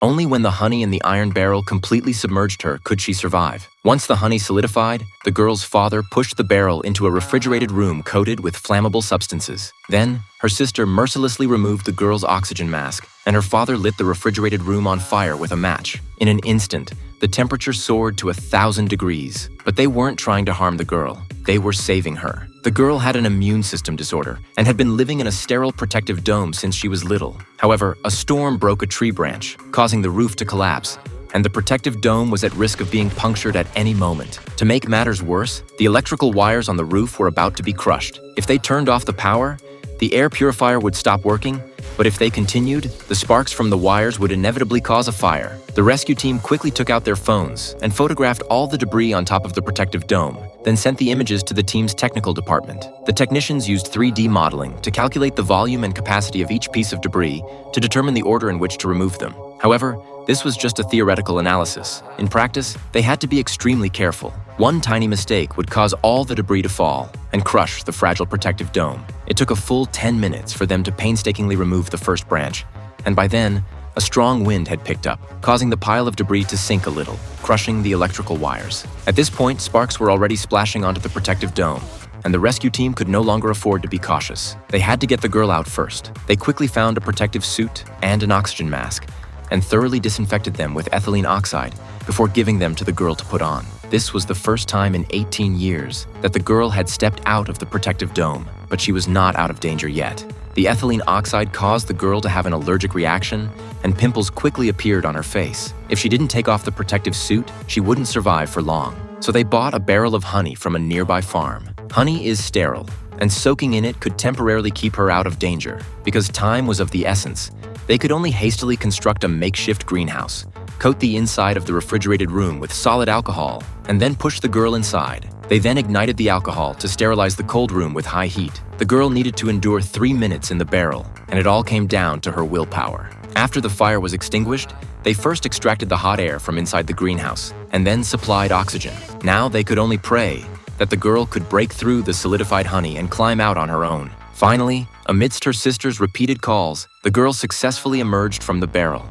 Only when the honey in the iron barrel completely submerged her could she survive. Once the honey solidified, the girl's father pushed the barrel into a refrigerated room coated with flammable substances. Then, her sister mercilessly removed the girl's oxygen mask, and her father lit the refrigerated room on fire with a match. In an instant, the temperature soared to 1,000 degrees. But they weren't trying to harm the girl. They were saving her. The girl had an immune system disorder and had been living in a sterile protective dome since she was little. However, a storm broke a tree branch, causing the roof to collapse, and the protective dome was at risk of being punctured at any moment. To make matters worse, the electrical wires on the roof were about to be crushed. If they turned off the power, the air purifier would stop working, but if they continued, the sparks from the wires would inevitably cause a fire. The rescue team quickly took out their phones and photographed all the debris on top of the protective dome, then sent the images to the team's technical department. The technicians used 3D modeling to calculate the volume and capacity of each piece of debris to determine the order in which to remove them. However, this was just a theoretical analysis. In practice, they had to be extremely careful. One tiny mistake would cause all the debris to fall and crush the fragile protective dome. It took a full 10 minutes for them to painstakingly remove the first branch, and by then, a strong wind had picked up, causing the pile of debris to sink a little, crushing the electrical wires. At this point, sparks were already splashing onto the protective dome, and the rescue team could no longer afford to be cautious. They had to get the girl out first. They quickly found a protective suit and an oxygen mask, and thoroughly disinfected them with ethylene oxide before giving them to the girl to put on. This was the first time in 18 years that the girl had stepped out of the protective dome, but she was not out of danger yet. The ethylene oxide caused the girl to have an allergic reaction, and pimples quickly appeared on her face. If she didn't take off the protective suit, she wouldn't survive for long. So they bought a barrel of honey from a nearby farm. Honey is sterile, and soaking in it could temporarily keep her out of danger. Because time was of the essence, they could only hastily construct a makeshift greenhouse, coat the inside of the refrigerated room with solid alcohol, and then push the girl inside. They then ignited the alcohol to sterilize the cold room with high heat. The girl needed to endure 3 minutes in the barrel, and it all came down to her willpower. After the fire was extinguished, they first extracted the hot air from inside the greenhouse, and then supplied oxygen. Now they could only pray that the girl could break through the solidified honey and climb out on her own. Finally, amidst her sister's repeated calls, the girl successfully emerged from the barrel.